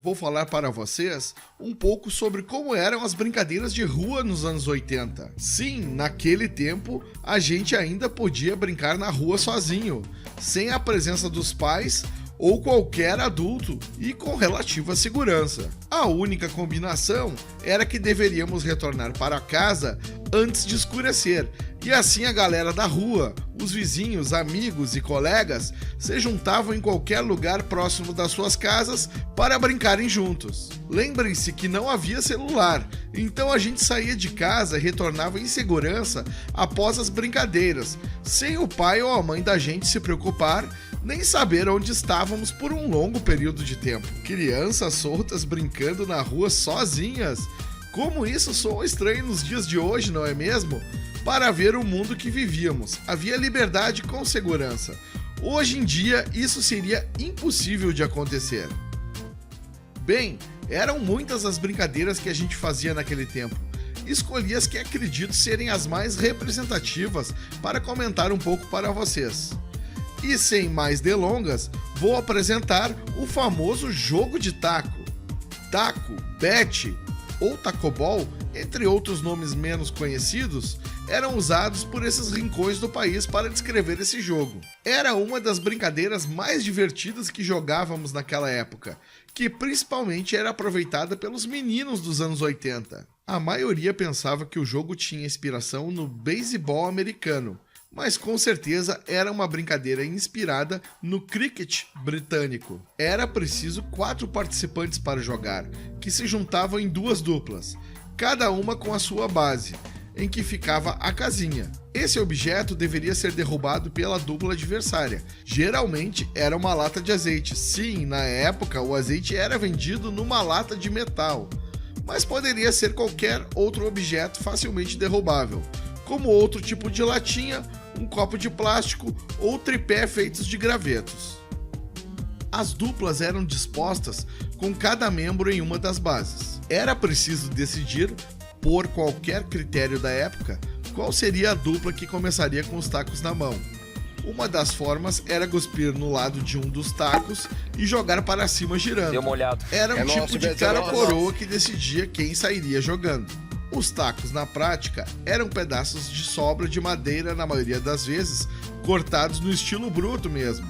vou falar para vocês um pouco sobre como eram as brincadeiras de rua nos anos 80. Sim, naquele tempo a gente ainda podia brincar na rua sozinho, sem a presença dos pais ou qualquer adulto e com relativa segurança. A única combinação era que deveríamos retornar para casa antes de escurecer, e assim a galera da rua, os vizinhos, amigos e colegas se juntavam em qualquer lugar próximo das suas casas para brincarem juntos. Lembrem-se que não havia celular, então a gente saía de casa e retornava em segurança após as brincadeiras, sem o pai ou a mãe da gente se preocupar nem saber onde estávamos por um longo período de tempo. Crianças soltas brincando na rua sozinhas. Como isso soa estranho nos dias de hoje, não é mesmo? Para ver o mundo que vivíamos, havia liberdade com segurança. Hoje em dia, isso seria impossível de acontecer. Bem, eram muitas as brincadeiras que a gente fazia naquele tempo. Escolhi as que acredito serem as mais representativas para comentar um pouco para vocês. E sem mais delongas, vou apresentar o famoso jogo de taco. Taco, bete ou tacobol, entre outros nomes menos conhecidos, eram usados por esses rincões do país para descrever esse jogo. Era uma das brincadeiras mais divertidas que jogávamos naquela época, que principalmente era aproveitada pelos meninos dos anos 80. A maioria pensava que o jogo tinha inspiração no beisebol americano, mas com certeza era uma brincadeira inspirada no cricket britânico. Era preciso 4 participantes para jogar, que se juntavam em 2 duplas, cada uma com a sua base, em que ficava a casinha. Esse objeto deveria ser derrubado pela dupla adversária. Geralmente era uma lata de azeite. Sim, na época o azeite era vendido numa lata de metal, mas poderia ser qualquer outro objeto facilmente derrubável, como outro tipo de latinha, um copo de plástico ou tripé feitos de gravetos. As duplas eram dispostas com cada membro em uma das bases. Era preciso decidir, por qualquer critério da época, qual seria a dupla que começaria com os tacos na mão. Uma das formas era cuspir no lado de um dos tacos e jogar para cima girando. Deu uma olhada. Era um tipo de cara coroa que decidia quem sairia jogando. Os tacos, na prática, eram pedaços de sobra de madeira, na maioria das vezes, cortados no estilo bruto mesmo,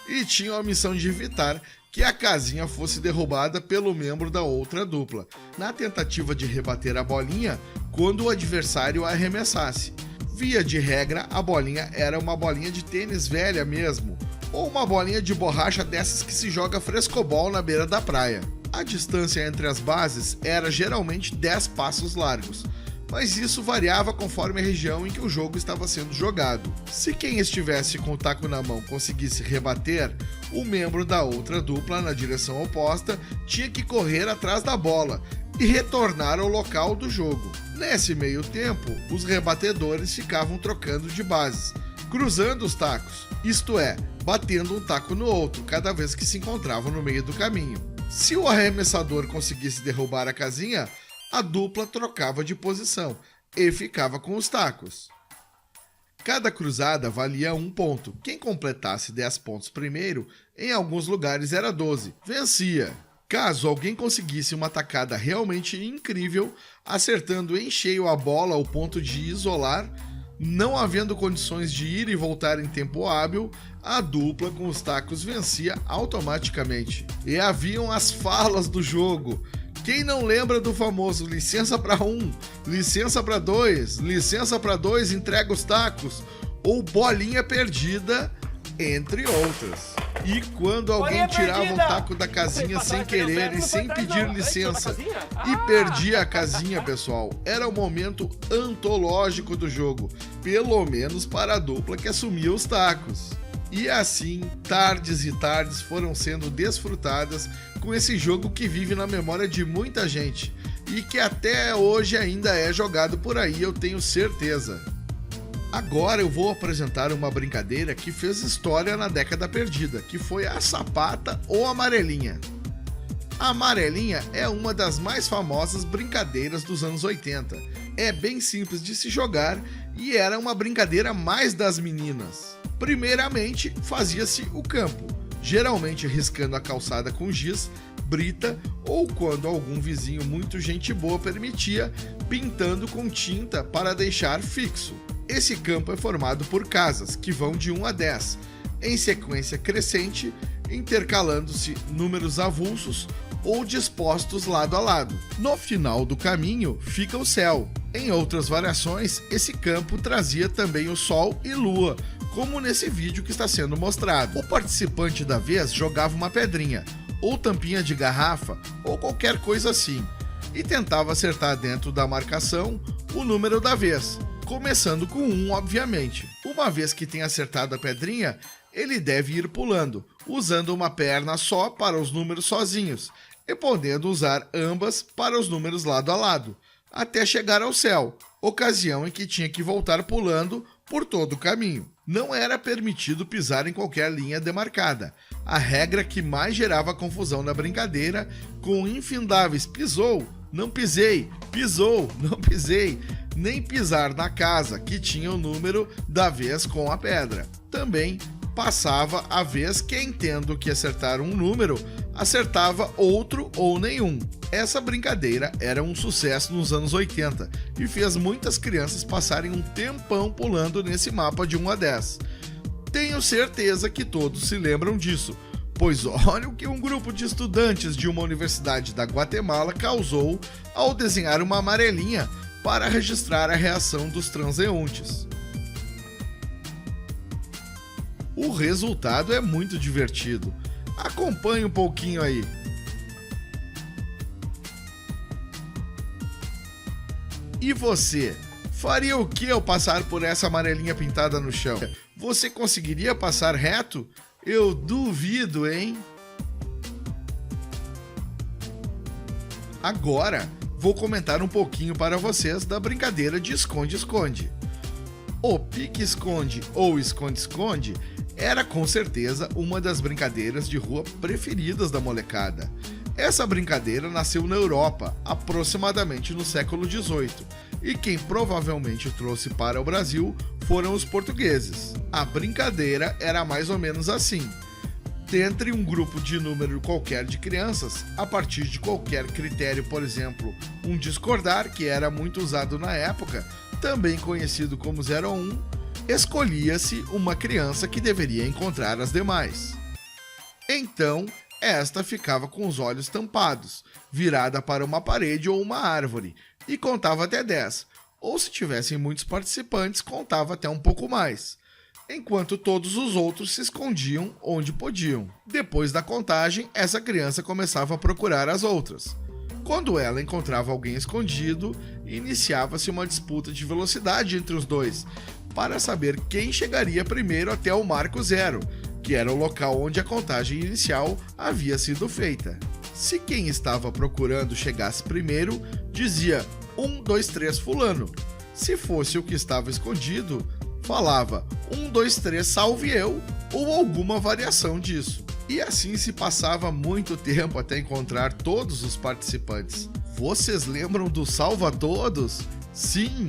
e tinham a missão de evitar que a casinha fosse derrubada pelo membro da outra dupla, na tentativa de rebater a bolinha quando o adversário a arremessasse. Via de regra, a bolinha era uma bolinha de tênis velha mesmo, ou uma bolinha de borracha dessas que se joga frescobol na beira da praia. A distância entre as bases era geralmente 10 passos largos, mas isso variava conforme a região em que o jogo estava sendo jogado. Se quem estivesse com o taco na mão conseguisse rebater, o membro da outra dupla na direção oposta tinha que correr atrás da bola e retornar ao local do jogo. Nesse meio tempo, os rebatedores ficavam trocando de bases, cruzando os tacos, isto é, batendo um taco no outro cada vez que se encontravam no meio do caminho. Se o arremessador conseguisse derrubar a casinha, a dupla trocava de posição e ficava com os tacos. Cada cruzada valia 1 ponto. Quem completasse 10 pontos primeiro, em alguns lugares era 12, vencia. Caso alguém conseguisse uma tacada realmente incrível, acertando em cheio a bola ao ponto de isolar, não havendo condições de ir e voltar em tempo hábil, a dupla com os tacos vencia automaticamente. E haviam as falas do jogo. Quem não lembra do famoso licença para 1, licença para 2, licença para 2, entrega os tacos, ou bolinha perdida, entre outras. E quando alguém tirava o taco da casinha sem querer e sem pedir licença e perdia a casinha, pessoal, era o momento antológico do jogo, pelo menos para a dupla que assumia os tacos. E assim, tardes e tardes foram sendo desfrutadas com esse jogo que vive na memória de muita gente e que até hoje ainda é jogado por aí, eu tenho certeza. Agora eu vou apresentar uma brincadeira que fez história na década perdida, que foi a sapata ou amarelinha. A amarelinha é uma das mais famosas brincadeiras dos anos 80. É bem simples de se jogar e era uma brincadeira mais das meninas. Primeiramente, fazia-se o campo, geralmente riscando a calçada com giz, brita ou, quando algum vizinho muito gente boa permitia, pintando com tinta para deixar fixo. Esse campo é formado por casas, que vão de 1 a 10, em sequência crescente, intercalando-se números avulsos ou dispostos lado a lado. No final do caminho fica o céu. Em outras variações, esse campo trazia também o Sol e Lua, como nesse vídeo que está sendo mostrado. O participante da vez jogava uma pedrinha, ou tampinha de garrafa, ou qualquer coisa assim, e tentava acertar dentro da marcação o número da vez, começando com 1, obviamente. Uma vez que tem acertado a pedrinha, ele deve ir pulando, usando uma perna só para os números sozinhos, e podendo usar ambas para os números lado a lado, até chegar ao céu, ocasião em que tinha que voltar pulando por todo o caminho. Não era permitido pisar em qualquer linha demarcada, a regra que mais gerava confusão na brincadeira, com infindáveis pisou, não pisei, pisou, não pisei, nem pisar na casa, que tinha o número da vez com a pedra. Também passava a vez quem, tendo que acertar um número, acertava outro ou nenhum. Essa brincadeira era um sucesso nos anos 80 e fez muitas crianças passarem um tempão pulando nesse mapa de 1 a 10. Tenho certeza que todos se lembram disso, pois olha o que um grupo de estudantes de uma universidade da Guatemala causou ao desenhar uma amarelinha para registrar a reação dos transeuntes. O resultado é muito divertido. Acompanhe um pouquinho aí. E você? Faria o que ao passar por essa amarelinha pintada no chão? Você conseguiria passar reto? Eu duvido, hein? Agora, vou comentar um pouquinho para vocês da brincadeira de esconde-esconde. O pique-esconde ou esconde-esconde era com certeza uma das brincadeiras de rua preferidas da molecada. Essa brincadeira nasceu na Europa, aproximadamente no século XVIII, e quem provavelmente trouxe para o Brasil foram os portugueses. A brincadeira era mais ou menos assim: dentre um grupo de número qualquer de crianças, a partir de qualquer critério, por exemplo, um discordar, que era muito usado na época, também conhecido como 0 a 1, escolhia-se uma criança que deveria encontrar as demais. Então, esta ficava com os olhos tampados, virada para uma parede ou uma árvore, e contava até 10, ou se tivessem muitos participantes, contava até um pouco mais, enquanto todos os outros se escondiam onde podiam. Depois da contagem, essa criança começava a procurar as outras. Quando ela encontrava alguém escondido, iniciava-se uma disputa de velocidade entre os dois, para saber quem chegaria primeiro até o marco 0, que era o local onde a contagem inicial havia sido feita. Se quem estava procurando chegasse primeiro, dizia 1, 2, 3 fulano. Se fosse o que estava escondido, falava 1, 2, 3 salve eu, ou alguma variação disso. E assim se passava muito tempo até encontrar todos os participantes. Vocês lembram do salva todos? Sim!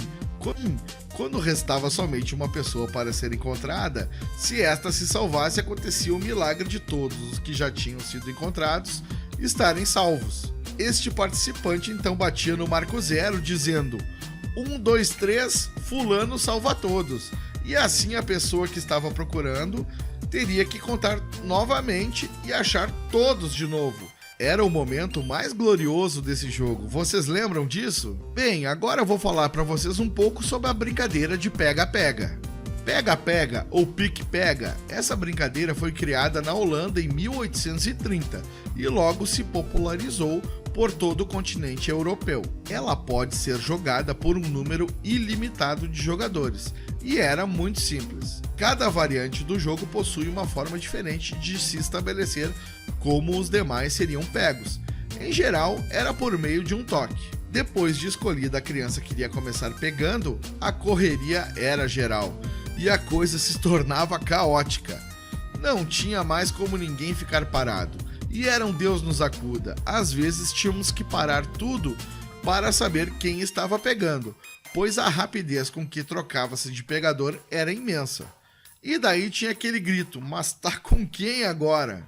Quando restava somente uma pessoa para ser encontrada, se esta se salvasse, acontecia o milagre de todos os que já tinham sido encontrados estarem salvos. Este participante então batia no marco 0, dizendo 1, 2, 3, fulano salva todos. E assim a pessoa que estava procurando teria que contar novamente e achar todos de novo. Era o momento mais glorioso desse jogo. Vocês lembram disso? Bem, agora eu vou falar para vocês um pouco sobre a brincadeira de pega-pega. Pega-pega ou pique-pega, essa brincadeira foi criada na Holanda em 1830 e logo se popularizou por todo o continente europeu. Ela pode ser jogada por um número ilimitado de jogadores e era muito simples. Cada variante do jogo possui uma forma diferente de se estabelecer como os demais seriam pegos. Em geral, era por meio de um toque. Depois de escolhida a criança que iria começar pegando, a correria era geral e a coisa se tornava caótica. Não tinha mais como ninguém ficar parado. E era um Deus nos acuda. Às vezes tínhamos que parar tudo para saber quem estava pegando, pois a rapidez com que trocava-se de pegador era imensa. E daí tinha aquele grito: mas tá com quem agora?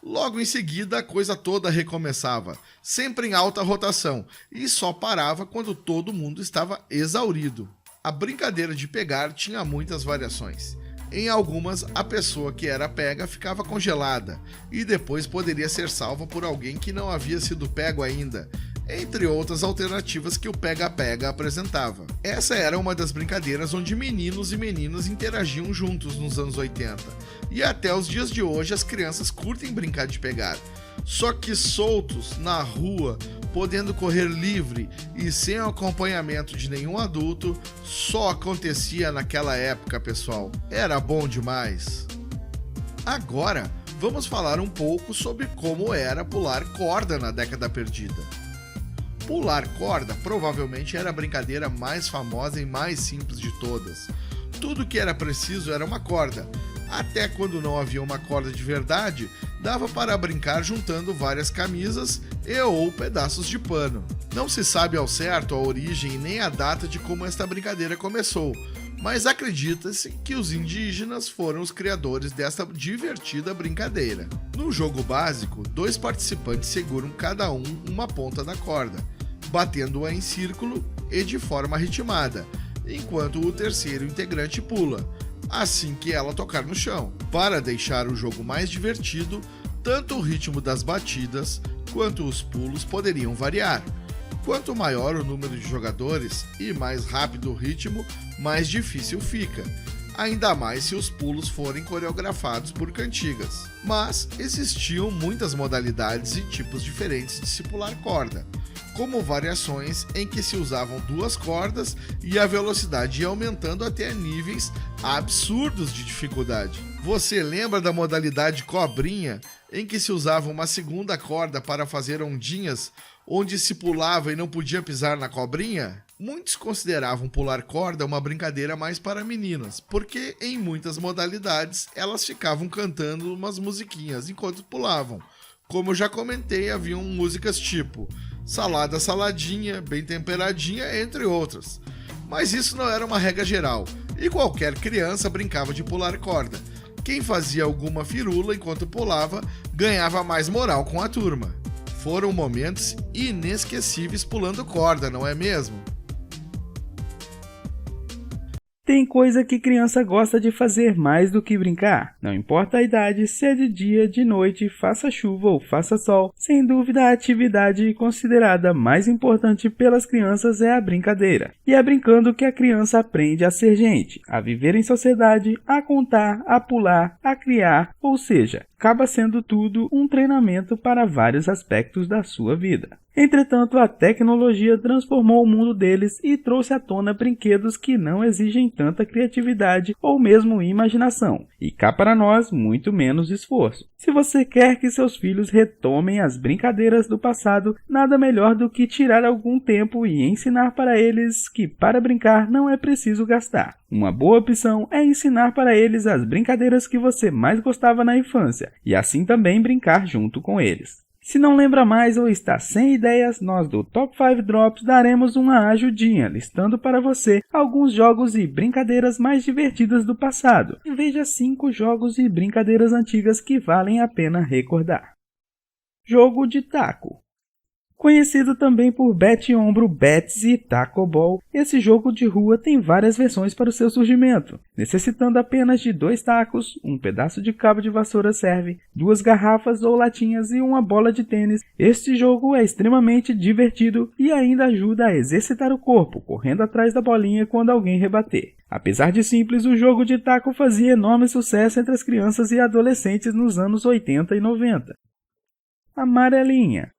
Logo em seguida, a coisa toda recomeçava, sempre em alta rotação, e só parava quando todo mundo estava exaurido. A brincadeira de pegar tinha muitas variações. Em algumas, a pessoa que era pega ficava congelada, e depois poderia ser salva por alguém que não havia sido pego ainda, entre outras alternativas que o pega-pega apresentava. Essa era uma das brincadeiras onde meninos e meninas interagiam juntos nos anos 80, e até os dias de hoje as crianças curtem brincar de pegar. Só que soltos, na rua, podendo correr livre e sem o acompanhamento de nenhum adulto, só acontecia naquela época, pessoal. Era bom demais. Agora, vamos falar um pouco sobre como era pular corda na década perdida. Pular corda provavelmente era a brincadeira mais famosa e mais simples de todas. Tudo que era preciso era uma corda. Até quando não havia uma corda de verdade, dava para brincar juntando várias camisas e ou pedaços de pano. Não se sabe ao certo a origem nem a data de como esta brincadeira começou, mas acredita-se que os indígenas foram os criadores desta divertida brincadeira. No jogo básico, 2 participantes seguram cada um uma ponta da corda, batendo-a em círculo e de forma ritmada, enquanto o terceiro integrante pula, assim que ela tocar no chão. Para deixar o jogo mais divertido, tanto o ritmo das batidas quanto os pulos poderiam variar. Quanto maior o número de jogadores e mais rápido o ritmo, mais difícil fica, ainda mais se os pulos forem coreografados por cantigas. Mas existiam muitas modalidades e tipos diferentes de se pular corda, como variações em que se usavam 2 cordas e a velocidade ia aumentando até níveis absurdos de dificuldade. Você lembra da modalidade cobrinha, em que se usava uma segunda corda para fazer ondinhas, onde se pulava e não podia pisar na cobrinha? Muitos consideravam pular corda uma brincadeira mais para meninas, porque em muitas modalidades elas ficavam cantando umas musiquinhas enquanto pulavam. Como eu já comentei, haviam músicas tipo Salada Saladinha, Bem Temperadinha, entre outras. Mas isso não era uma regra geral, e qualquer criança brincava de pular corda. Quem fazia alguma firula enquanto pulava ganhava mais moral com a turma. Foram momentos inesquecíveis pulando corda, não é mesmo? Tem coisa que criança gosta de fazer mais do que brincar. Não importa a idade, se é de dia, de noite, faça chuva ou faça sol. Sem dúvida, a atividade considerada mais importante pelas crianças é a brincadeira. E é brincando que a criança aprende a ser gente, a viver em sociedade, a contar, a pular, a criar, ou seja, acaba sendo tudo um treinamento para vários aspectos da sua vida. Entretanto, a tecnologia transformou o mundo deles e trouxe à tona brinquedos que não exigem tanta criatividade ou mesmo imaginação, e cá para nós, muito menos esforço. Se você quer que seus filhos retomem as brincadeiras do passado, nada melhor do que tirar algum tempo e ensinar para eles que para brincar não é preciso gastar. Uma boa opção é ensinar para eles as brincadeiras que você mais gostava na infância, e assim também brincar junto com eles. Se não lembra mais ou está sem ideias, nós do Top 5 Drops daremos uma ajudinha, listando para você alguns jogos e brincadeiras mais divertidas do passado. E veja 5 jogos e brincadeiras antigas que valem a pena recordar. Jogo de taco. Conhecido também por bete-ombro, betes e taco-ball, esse jogo de rua tem várias versões para o seu surgimento, necessitando apenas de 2 tacos, um pedaço de cabo de vassoura serve, 2 garrafas ou latinhas e uma bola de tênis. Este jogo é extremamente divertido e ainda ajuda a exercitar o corpo, correndo atrás da bolinha quando alguém rebater. Apesar de simples, o jogo de taco fazia enorme sucesso entre as crianças e adolescentes nos anos 80 e 90. Amarelinha.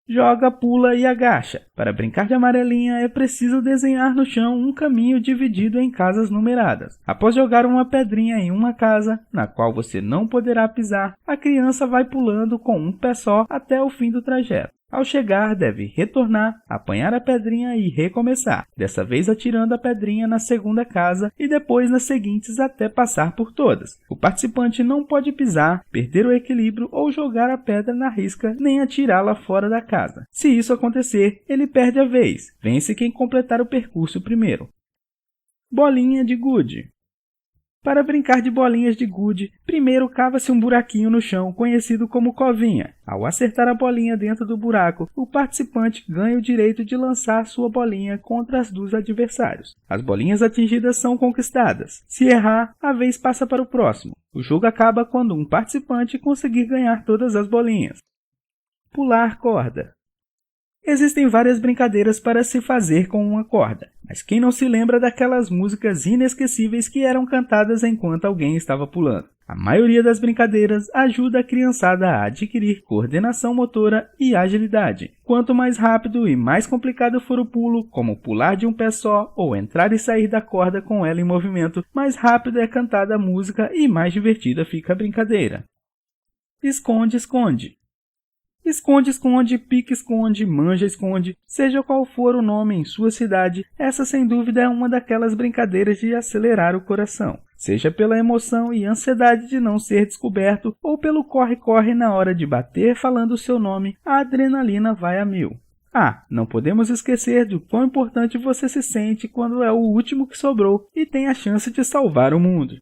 Joga, pula e agacha. Para brincar de amarelinha é preciso desenhar no chão um caminho dividido em casas numeradas. Após jogar uma pedrinha em uma casa, na qual você não poderá pisar, a criança vai pulando com um pé só até o fim do trajeto. Ao chegar, deve retornar, apanhar a pedrinha e recomeçar, dessa vez atirando a pedrinha na segunda casa e depois nas seguintes até passar por todas. O participante não pode pisar, perder o equilíbrio ou jogar a pedra na risca, nem atirá-la fora da casa. Se isso acontecer, ele perde a vez. Vence quem completar o percurso primeiro. Bolinha de gude. Para brincar de bolinhas de gude, primeiro cava-se um buraquinho no chão, conhecido como covinha. Ao acertar a bolinha dentro do buraco, o participante ganha o direito de lançar sua bolinha contra as dos adversários. As bolinhas atingidas são conquistadas. Se errar, a vez passa para o próximo. O jogo acaba quando um participante conseguir ganhar todas as bolinhas. Pular corda. Existem várias brincadeiras para se fazer com uma corda, mas quem não se lembra daquelas músicas inesquecíveis que eram cantadas enquanto alguém estava pulando? A maioria das brincadeiras ajuda a criançada a adquirir coordenação motora e agilidade. Quanto mais rápido e mais complicado for o pulo, como pular de um pé só ou entrar e sair da corda com ela em movimento, mais rápido é cantada a música e mais divertida fica a brincadeira. Esconde-esconde. Esconde-esconde, pique-esconde, manja-esconde, seja qual for o nome em sua cidade, essa sem dúvida é uma daquelas brincadeiras de acelerar o coração. Seja pela emoção e ansiedade de não ser descoberto, ou pelo corre-corre na hora de bater falando o seu nome, a adrenalina vai a mil. Não podemos esquecer do quão importante você se sente quando é o último que sobrou e tem a chance de salvar o mundo.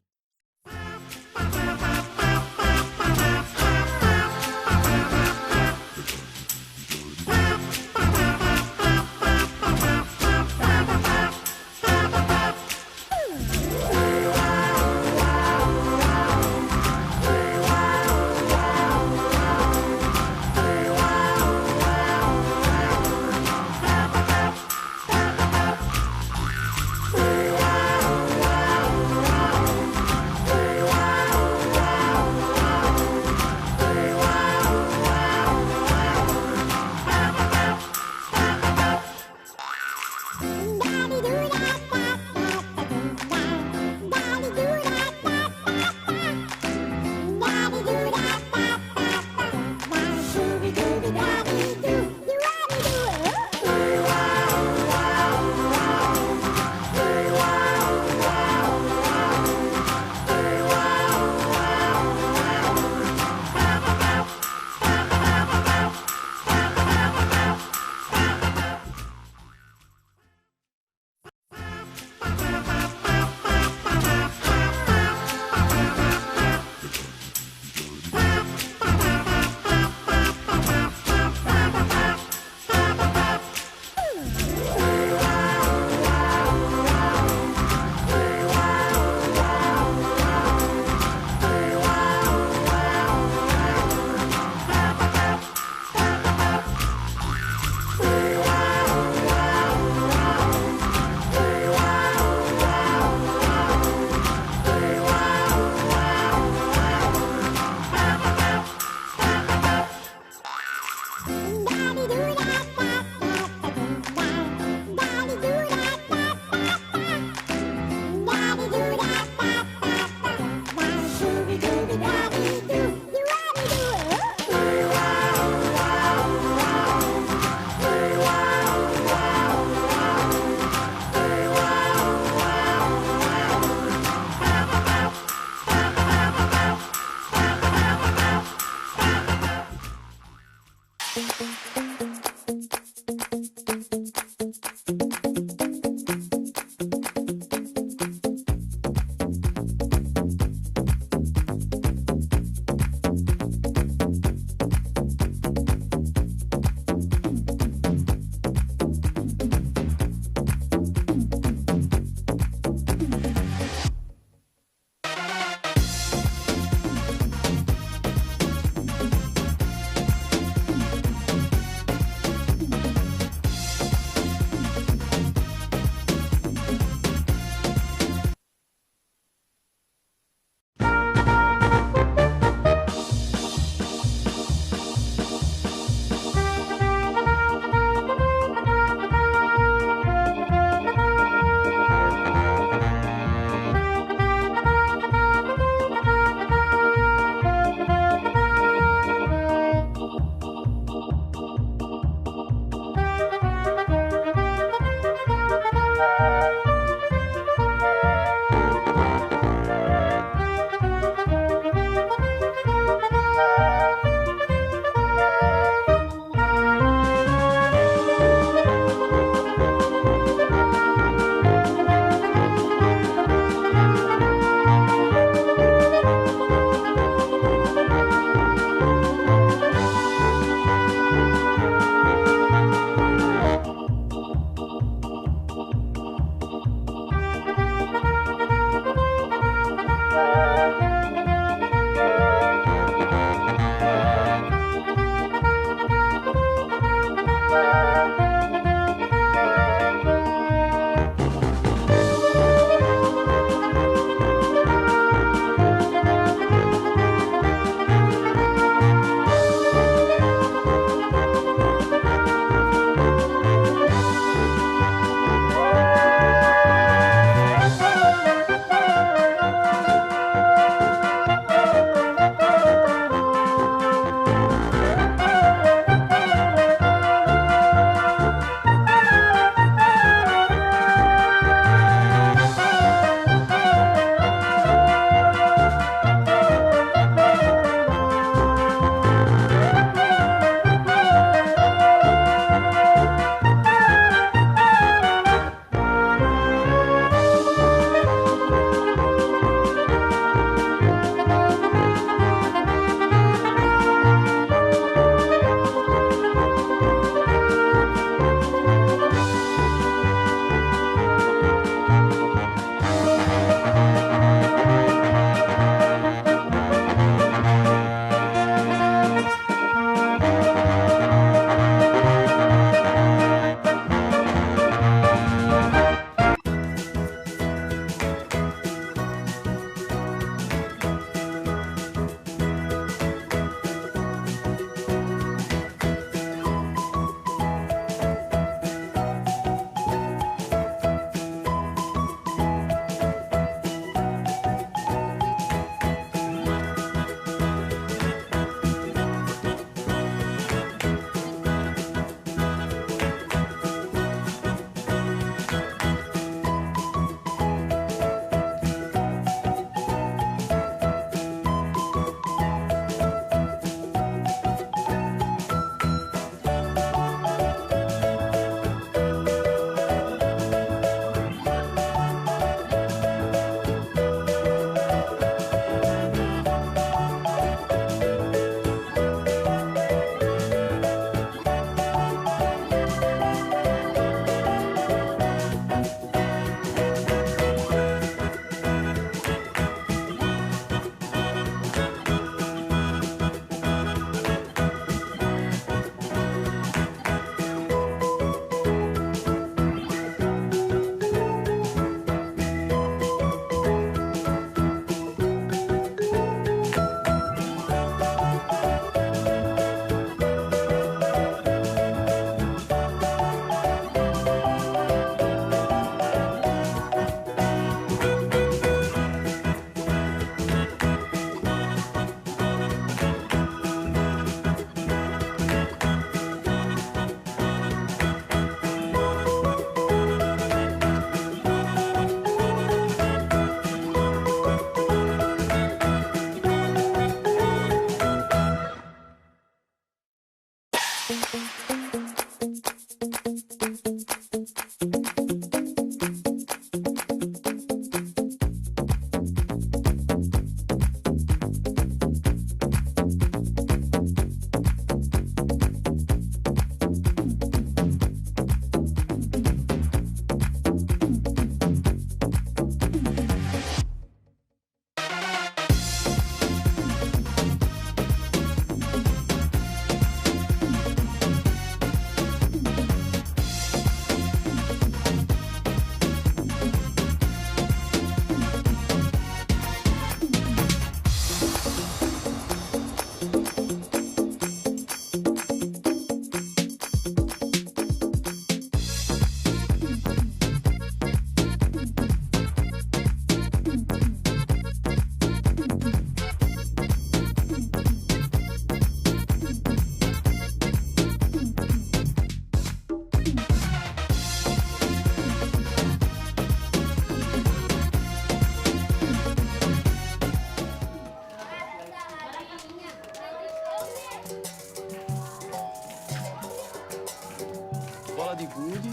Bola de gude,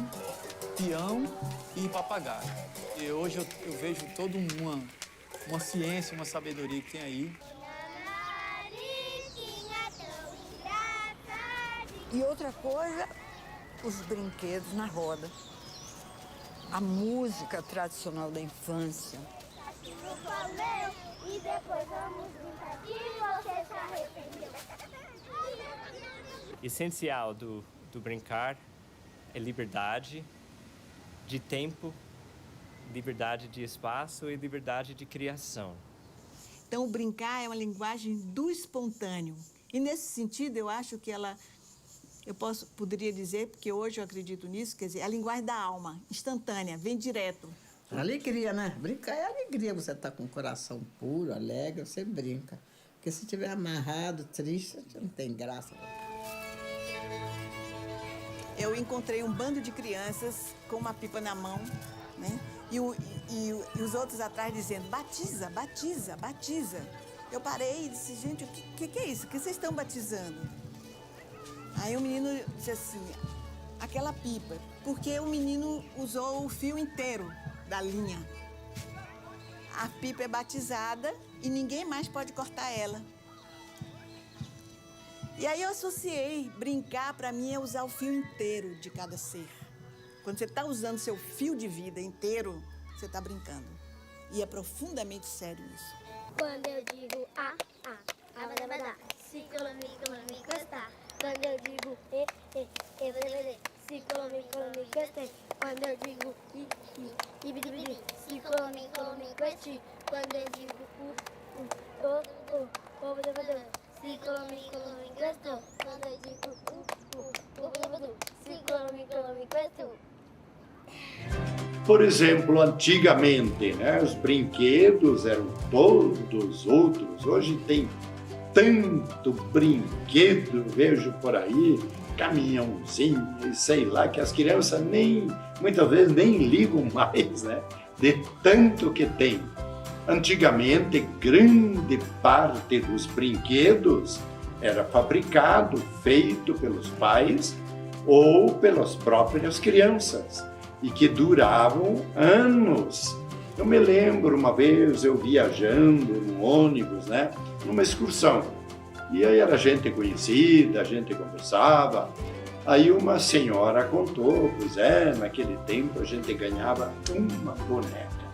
peão e papagaio. E hoje eu vejo toda uma ciência, uma sabedoria que tem aí. E outra coisa, os brinquedos na roda. A música tradicional da infância. E depois vamos brincar e você se arrependeu. Essencial do brincar é liberdade de tempo, liberdade de espaço e liberdade de criação. Então, o brincar é uma linguagem do espontâneo. E, nesse sentido, eu acho que poderia dizer, porque hoje eu acredito nisso, quer dizer, a linguagem da alma, instantânea, vem direto. Alegria, né? Brincar é alegria. Você tá com o coração puro, alegre, você brinca. Porque se estiver amarrado, triste, não tem graça. Eu encontrei um bando de crianças com uma pipa na mão, né? E os outros atrás dizendo, batiza, batiza, batiza. Eu parei e disse, gente, o que é isso? O que vocês estão batizando? Aí o menino disse assim, aquela pipa, porque o menino usou o fio inteiro da linha. A pipa é batizada e ninguém mais pode cortar ela. E aí eu associei, brincar para mim é usar o fio inteiro de cada ser. Quando você está usando seu fio de vida inteiro, você está brincando. E é profundamente sério isso. Quando eu digo abadabadá, ciclone, encostar. Quando eu digo ebedebede, ciclone, encostar. Quando eu digo ibidibidi, ciclone, encostar. Quando eu digo obadabadá, ciclone, encostar. Quando eu digo obadabadá, ciclone, encostar. Por exemplo, antigamente, né, os brinquedos eram todos outros. Hoje tem tanto brinquedo, vejo por aí, caminhãozinho, sei lá, que as crianças muitas vezes nem ligam mais, né, de tanto que tem. Antigamente, grande parte dos brinquedos era fabricado, feito pelos pais ou pelas próprias crianças, e que duravam anos. Eu me lembro uma vez eu viajando no ônibus, né, numa excursão, e aí era gente conhecida, a gente conversava, aí uma senhora contou, pois naquele tempo a gente ganhava uma boneca,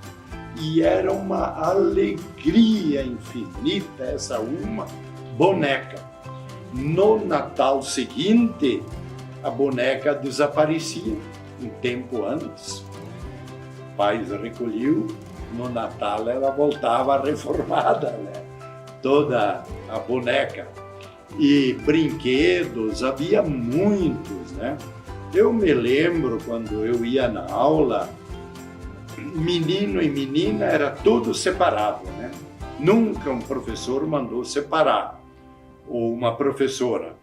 e era uma alegria infinita essa uma boneca. No Natal seguinte, a boneca desaparecia. Um tempo antes, o pai recolheu, no Natal ela voltava reformada, né? Toda a boneca. E brinquedos, havia muitos, né? Eu me lembro quando eu ia na aula, menino e menina era tudo separado, né? Nunca um professor mandou separar, ou uma professora.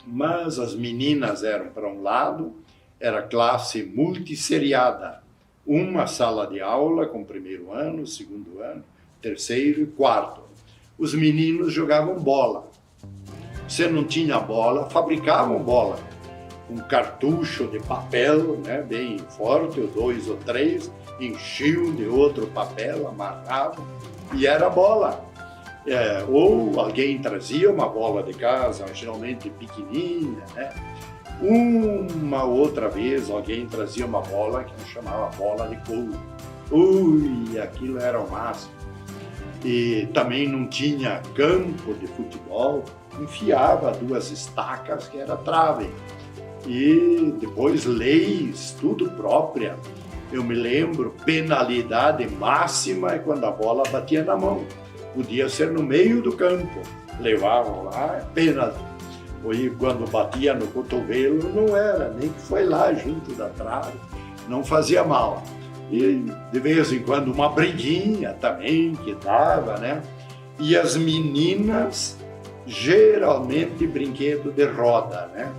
Mas as meninas eram para um lado, era classe multisseriada, uma sala de aula com primeiro ano, segundo ano, terceiro e quarto. Os meninos jogavam bola. Você não tinha bola, fabricavam bola. Um cartucho de papel, né, bem forte, 2 ou 3, enchiam de outro papel, amarravam e era bola. Ou alguém trazia uma bola de casa, geralmente pequenininha, né? Uma outra vez alguém trazia uma bola que a chamava bola de couro. Ui, aquilo era o máximo. E também não tinha campo de futebol, enfiava 2 estacas que era trave. E depois leis, tudo própria. Eu me lembro, penalidade máxima é quando a bola batia na mão. Podia ser no meio do campo, levavam lá, pênalti. E quando batia no cotovelo, não era, nem que foi lá junto da trave, não fazia mal. E de vez em quando uma briguinha também que dava, né? E as meninas, geralmente brinquedo de roda, né?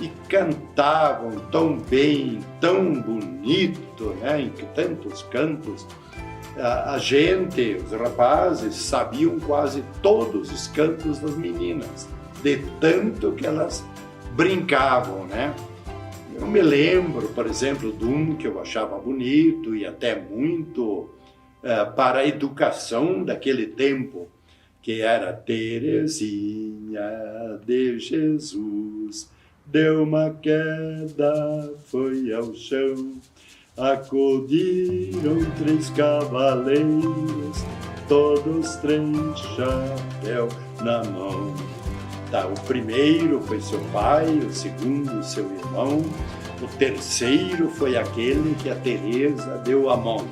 E cantavam tão bem, tão bonito, né? Em tantos cantos. A gente, os rapazes, sabiam quase todos os cantos das meninas, de tanto que elas brincavam, né? Eu me lembro, por exemplo, de um que eu achava bonito e até muito para a educação daquele tempo, que era Terezinha de Jesus, deu uma queda, foi ao chão. Acudiram 3 cavaleiros, todos 3 chapéu na mão. Tá, o primeiro foi seu pai, o segundo seu irmão, o terceiro foi aquele que a Teresa deu a mão.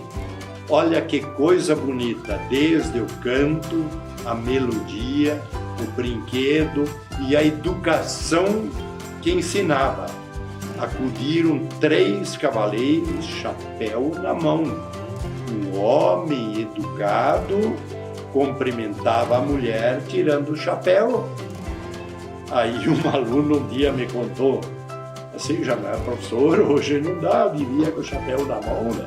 Olha que coisa bonita, desde o canto, a melodia, o brinquedo e a educação que ensinava. Acudiram 3 cavaleiros, chapéu na mão. Um homem educado cumprimentava a mulher tirando o chapéu. Aí um aluno um dia me contou, assim, já não é professor, hoje não dá, vivia com o chapéu na mão, né?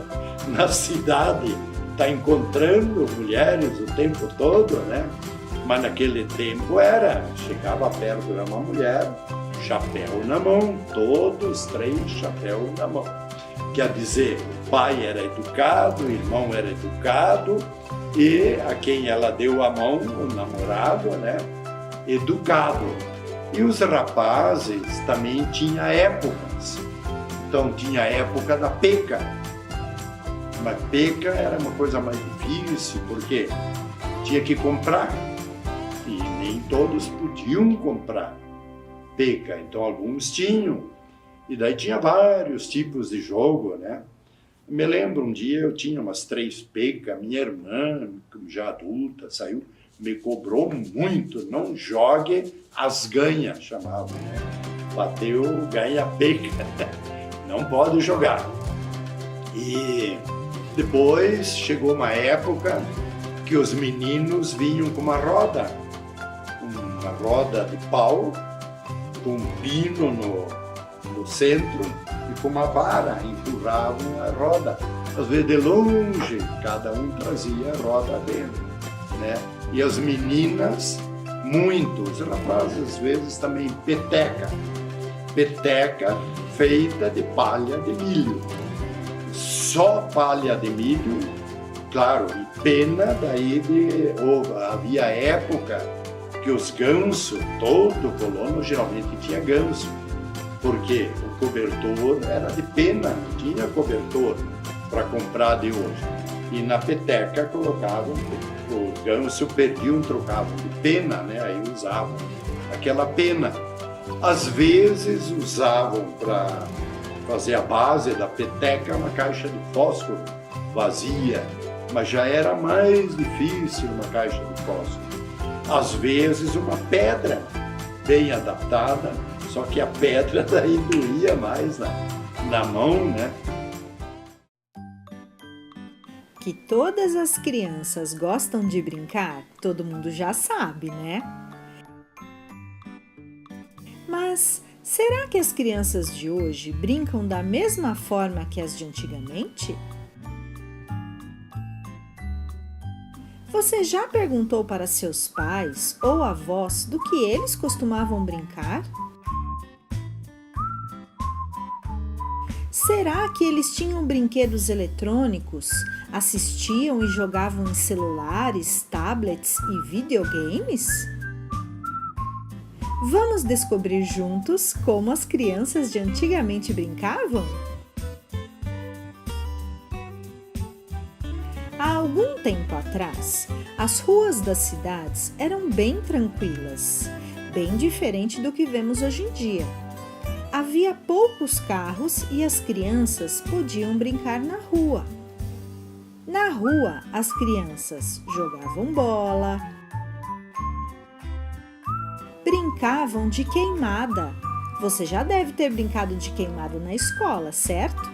Na cidade, está encontrando mulheres o tempo todo, né? Mas naquele tempo chegava perto de uma mulher, chapéu na mão, todos 3 chapéu na mão. Quer dizer, o pai era educado, o irmão era educado e a quem ela deu a mão, o namorado, né, educado. E os rapazes também tinham épocas. Então tinha a época da peca. Mas peca era uma coisa mais difícil porque tinha que comprar e nem todos podiam comprar peca, então alguns tinham, e daí tinha vários tipos de jogo, né? Me lembro um dia eu tinha umas 3 pecas, minha irmã, já adulta, saiu, me cobrou muito, não jogue as ganha, chamava, né? Bateu, ganha peca, não pode jogar. E depois chegou uma época que os meninos vinham com uma roda de pau, com um pino no centro e com uma vara empurravam a roda. Às vezes de longe, cada um trazia a roda dele, né? E as meninas, muitos rapazes, às vezes também peteca feita de palha de milho. Só palha de milho, claro, e pena daí havia época que os gansos, todo colono geralmente tinha ganso, porque o cobertor era de pena, não tinha cobertor para comprar de hoje. E na peteca colocavam, os gansos perdiam, trocavam de pena, né? Aí usavam aquela pena. Às vezes usavam para fazer a base da peteca uma caixa de fósforo vazia, mas já era mais difícil uma caixa de fósforo. Às vezes uma pedra bem adaptada, só que a pedra daí doía mais na mão, né? Que todas as crianças gostam de brincar, todo mundo já sabe, né? Mas será que as crianças de hoje brincam da mesma forma que as de antigamente? Você já perguntou para seus pais ou avós do que eles costumavam brincar? Será que eles tinham brinquedos eletrônicos, assistiam e jogavam em celulares, tablets e videogames? Vamos descobrir juntos como as crianças de antigamente brincavam? Há algum tempo atrás, as ruas das cidades eram bem tranquilas, bem diferente do que vemos hoje em dia. Havia poucos carros e as crianças podiam brincar na rua. Na rua, as crianças jogavam bola, brincavam de queimada. Você já deve ter brincado de queimada na escola, certo?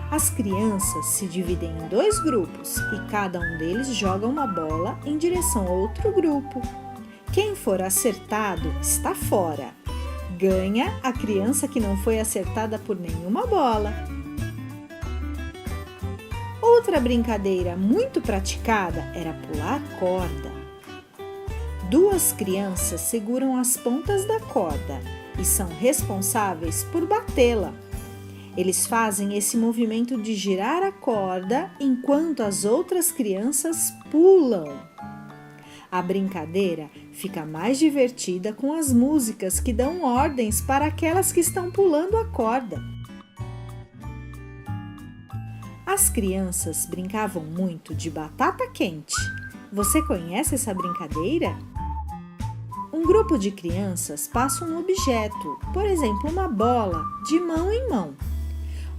As crianças se dividem em 2 grupos e cada um deles joga uma bola em direção a outro grupo. Quem for acertado está fora. Ganha a criança que não foi acertada por nenhuma bola. Outra brincadeira muito praticada era pular corda. 2 crianças seguram as pontas da corda e são responsáveis por batê-la. Eles fazem esse movimento de girar a corda enquanto as outras crianças pulam. A brincadeira fica mais divertida com as músicas que dão ordens para aquelas que estão pulando a corda. As crianças brincavam muito de batata quente. Você conhece essa brincadeira? Um grupo de crianças passa um objeto, por exemplo, uma bola, de mão em mão.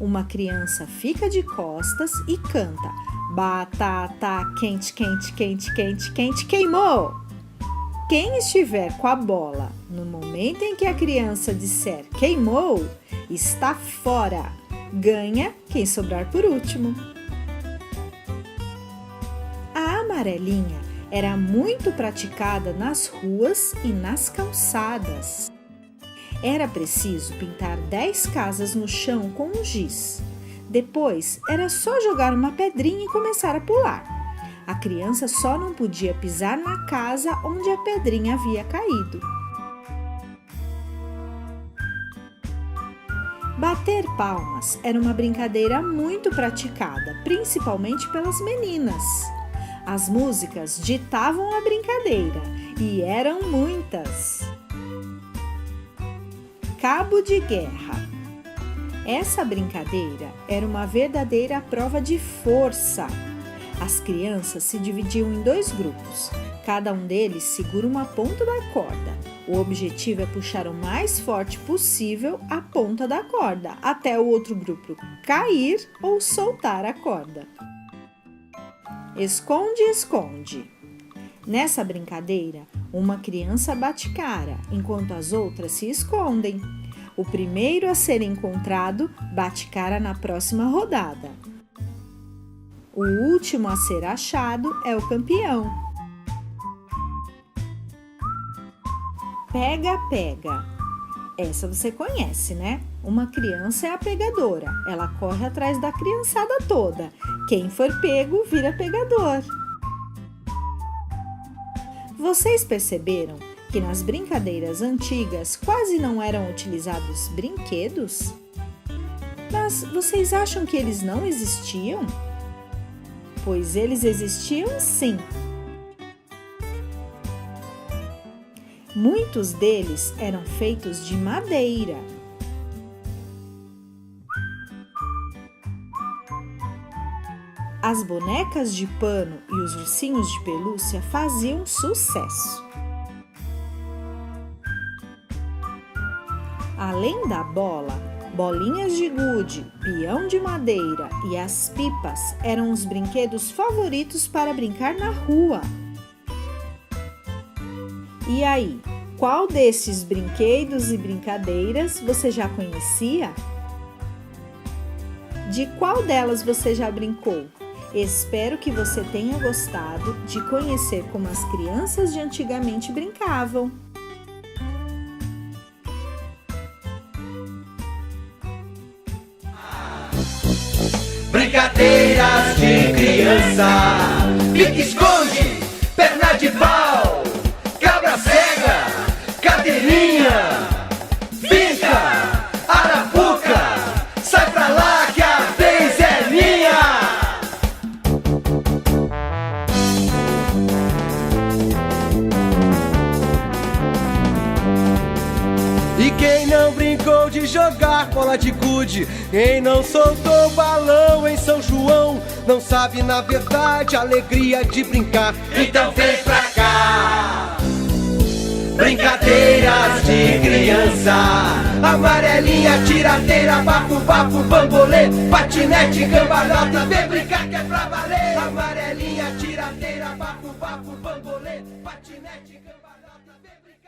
Uma criança fica de costas e canta: batata quente, quente, quente, quente, quente, queimou! Quem estiver com a bola no momento em que a criança disser queimou, está fora. Ganha quem sobrar por último. A amarelinha era muito praticada nas ruas e nas calçadas. Era preciso pintar 10 casas no chão com um giz. Depois, era só jogar uma pedrinha e começar a pular. A criança só não podia pisar na casa onde a pedrinha havia caído. Bater palmas era uma brincadeira muito praticada, principalmente pelas meninas. As músicas ditavam a brincadeira e eram muitas. Cabo de guerra. Essa brincadeira era uma verdadeira prova de força. As crianças se dividiam em 2 grupos. Cada um deles segura uma ponta da corda. O objetivo é puxar o mais forte possível a ponta da corda, até o outro grupo cair ou soltar a corda. Esconde, esconde. Nessa brincadeira, uma criança bate cara, enquanto as outras se escondem. O primeiro a ser encontrado bate cara na próxima rodada. O último a ser achado é o campeão. Pega, pega. Essa você conhece, né? Uma criança é a pegadora. Ela corre atrás da criançada toda. Quem for pego, vira pegador. Vocês perceberam que nas brincadeiras antigas quase não eram utilizados brinquedos? Mas vocês acham que eles não existiam? Pois eles existiam sim. Muitos deles eram feitos de madeira. As bonecas de pano e os ursinhos de pelúcia faziam sucesso. Além da bola, bolinhas de gude, peão de madeira e as pipas eram os brinquedos favoritos para brincar na rua. E aí, qual desses brinquedos e brincadeiras você já conhecia? De qual delas você já brincou? Espero que você tenha gostado de conhecer como as crianças de antigamente brincavam. Brincadeiras de criança, pique-esconde, Quem não brincou de jogar bola de gude, quem não soltou balão em São João, não sabe na verdade a alegria de brincar. Então vem pra cá, brincadeiras de criança. Amarelinha, tirateira, bafo, bafo, bambolê, patinete, cambalhota, vem brincar que é pra valer. Amarelinha, tirateira, bafo, bafo, bambolê, patinete, cambalhota, vem brincar.